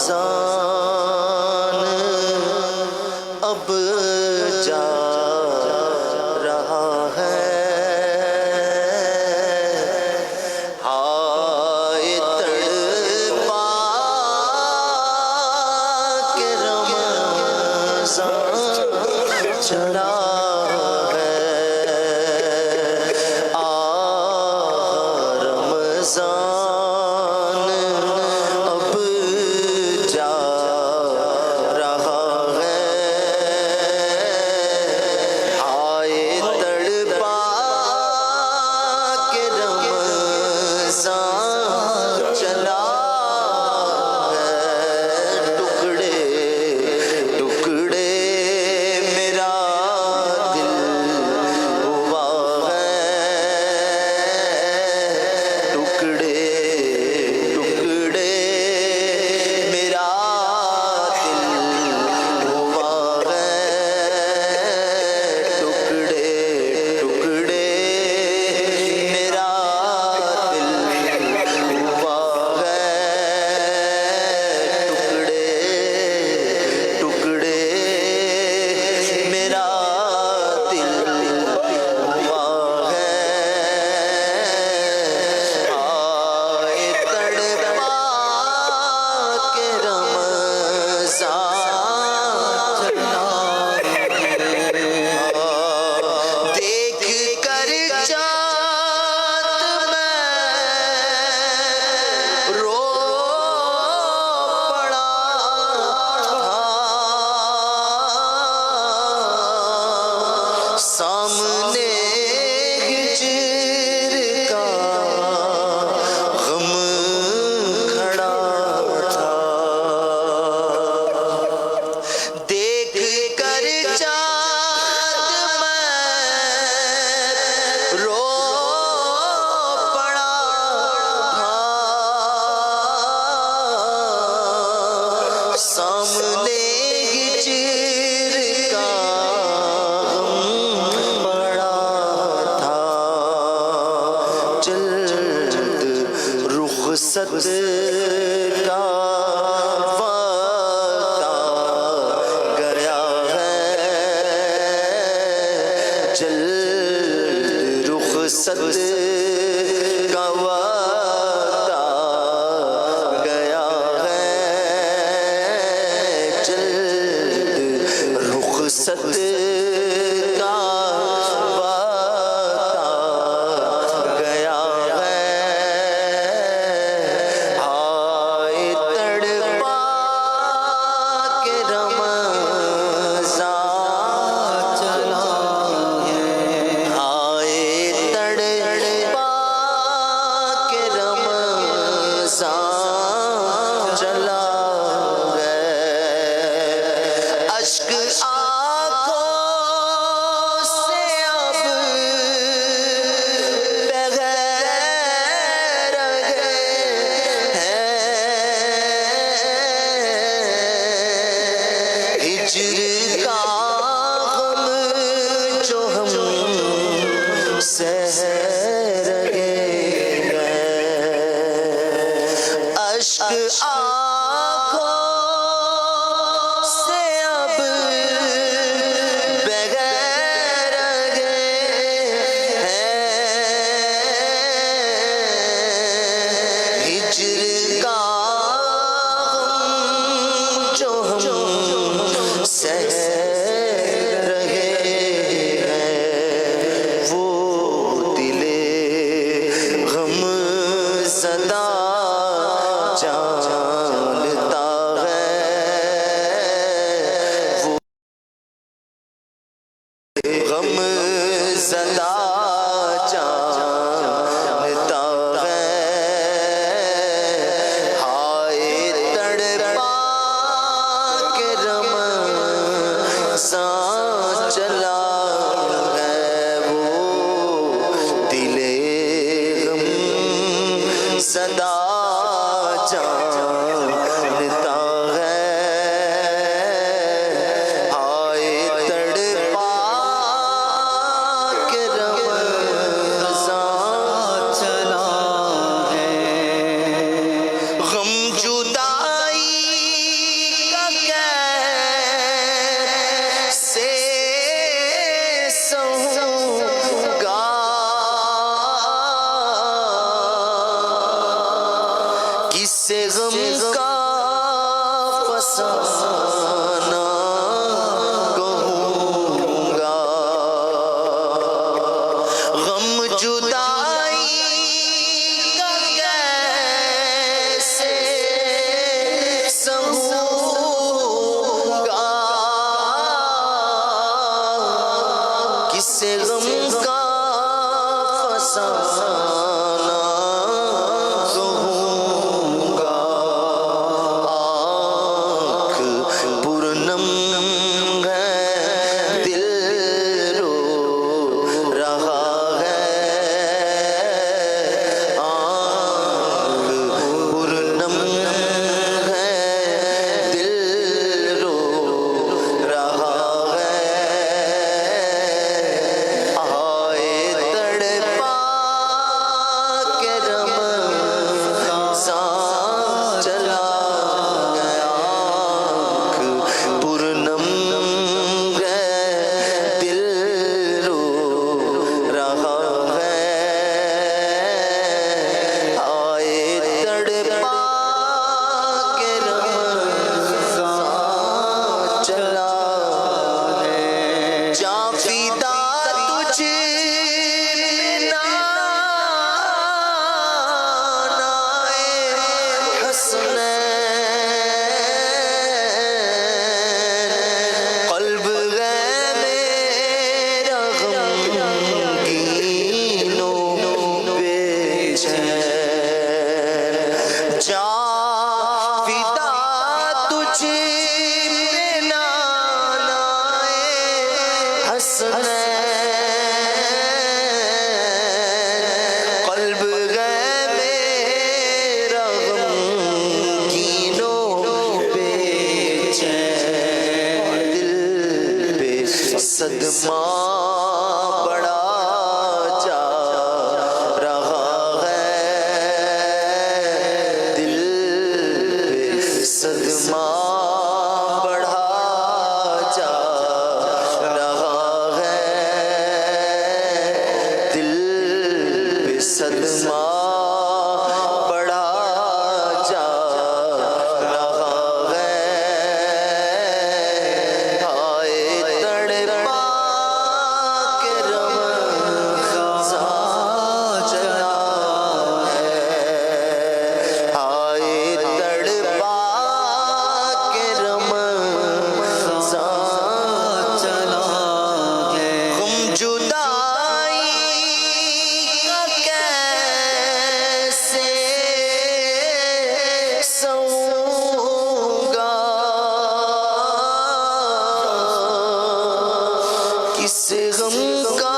रमज़ान अब जा रहा है, हाय तड़पा के रमज़ान चला है। रमज़ान अब जा रहा है, हाय तड़पा के रमज़ान चला है। टुकड़े टुकड़े मेरा दिल हुआ है, टुकड़े टुकड़े मेरा दिल हुआ है, टुकड़े टुकड़े मेरा दिल हुआ है, टुकड़े टुकड़े मेरा दिल हुआ है। हाय तड़पा के रमज़ान चला देख कर चाँद मैं रो पड़ा था, सामने हिज्र का गम खड़ा था। देख कर चाँद मैं रो पड़ा था, सामने हिज्र का गम पड़ा था। जल्द रुखसत का वक्त आ गया है, जल्द रुखसत का वक्त आ गया है, जल्द रुखसत का वक्त आ गया है। हाय तड़पा के रमज़ान चला है, हाय तड़पा के रमज़ान चला है। अश्क आँखों से अब बगैर रहे हैं, हिज्र का गम जो हम सह रहे हैं। अश्क आँखों से अब बगैर रहे हैं, हिज्र का गम जो हम सह रहे हैं। वो दिले गम ज़दा जानता है, वो गम ज़दा जानता है। हाय तड़पा के रमज़ान चला है, वो दिले गम सदा जान गम का फसाना कहूँगा, गम जुदाई का कैसे सहूँगा, किसे गम का फसाना कहूँगा। आँख पुरनम है, दिल रो रहा है, आँख पुरनम है, दिल रो रहा है। आए तड़पा के रमज़ां चला गया, आँख पुरनम है, दिल रो रहा है। आए तड़पा के रमज़ां चला है, जां फिदा तुझ नानाए हसनैन, क़ल्ब है मेरा गमगीनो बेचैन, जां फिदा तुझ पे नानाए हसनैन, क़ल्ब है मेरा गमगीनो बेचैन, दिल पे सदमा बड़ा जा रहा है, दिल पे सदमा बढ़ा जा रहा है, दिल पे सदमा बढ़ा जा रहा है। आए तड़पा के रमज़ां चला है, आए तड़पा के रमज़ां चला है। गम जुदाई का कैसे सहूँगा, किसे गम का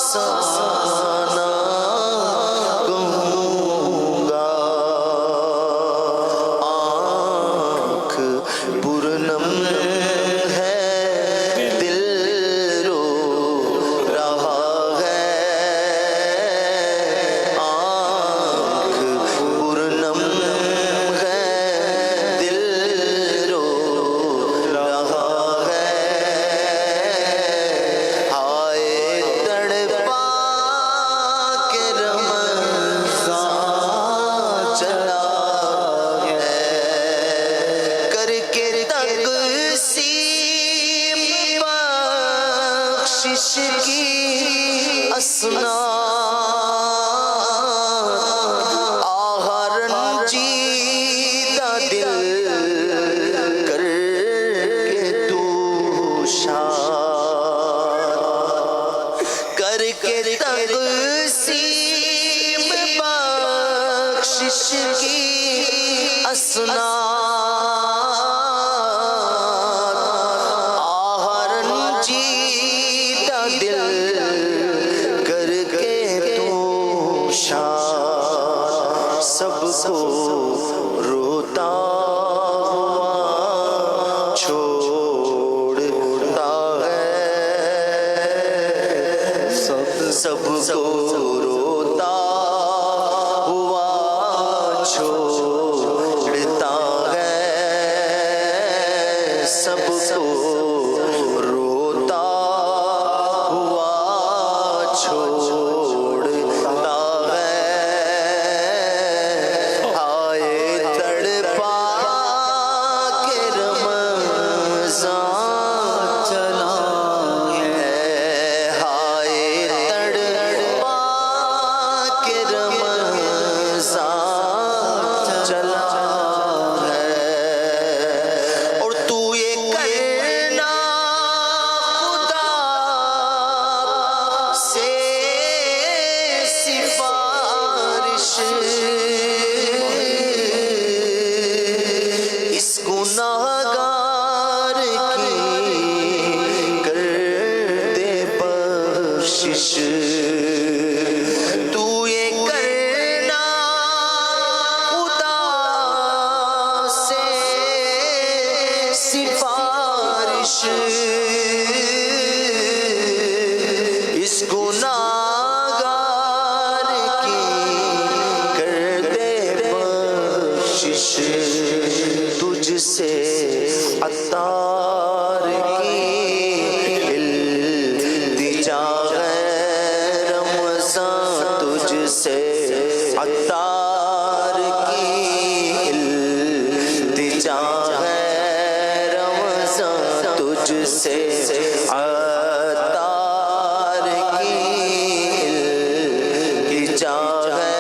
फसाना कहूँगा। आँख पुरनम है, दिल रो रहा है, आँख पुरनम है, दिल रो रहा है। आए तड़पा के रमज़ां चला है, करके तक़सीम बख्शिश की असनाद, आहरन जीदा दिल करके तू शाद, करके तक़सीम बख्शिश की असनाद, आहरन जीदा दिल करके तू शाद, सबको रोता हुआ छोड़ता है, सबको रोता हुआ छोड़ता है, सबको रोता हुआ छोड़ता है। आए इस गुनाहगार की कर दे बख्शिश, तुझसे अत्तार की इल्तिजा है रमज़ान, तुझसे अत्तार की इल्तिजा है रमज़ान, तुझसे अत्तार की इल्तिजा है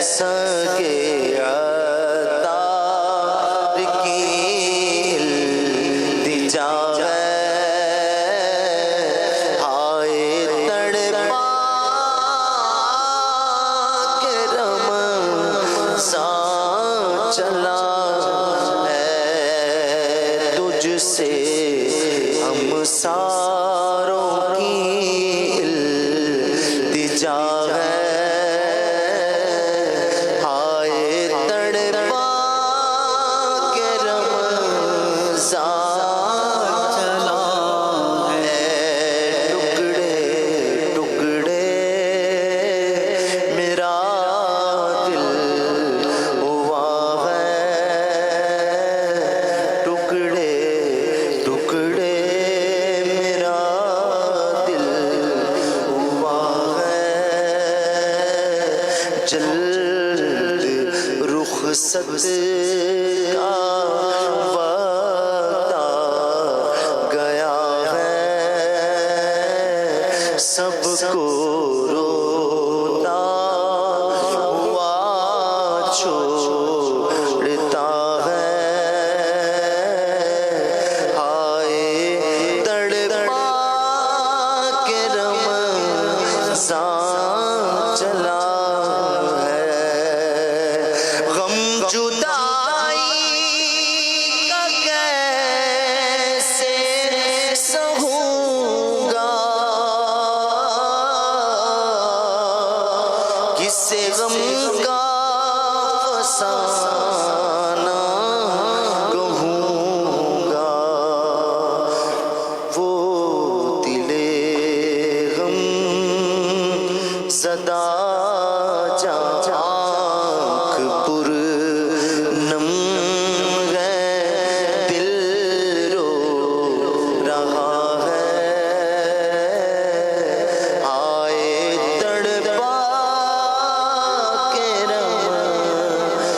सके अत्तार की इल्तिजा है। हाय तड़पा के रमज़ान चला है, तुझसे हम सारों की इल्तिजा है। हाय तड़पा के रमज़ान चला है, टुकड़े टुकड़े मेरा दिल हुआ है, टुकड़े टुकड़े मेरा दिल हुआ है। जल्द रुखसत का वक्त आ गया है, सबको रोता हुआ छोड़ता है। हाय तड़पा के रमज़ान चला है, गम जुदाई का कैसे सहूंगा, किसे गम का फसाना कहूँगा, वो दिले गम सदा आँख पुरनम है, दिल रो रहा है। हाय तड़पा के रमज़ान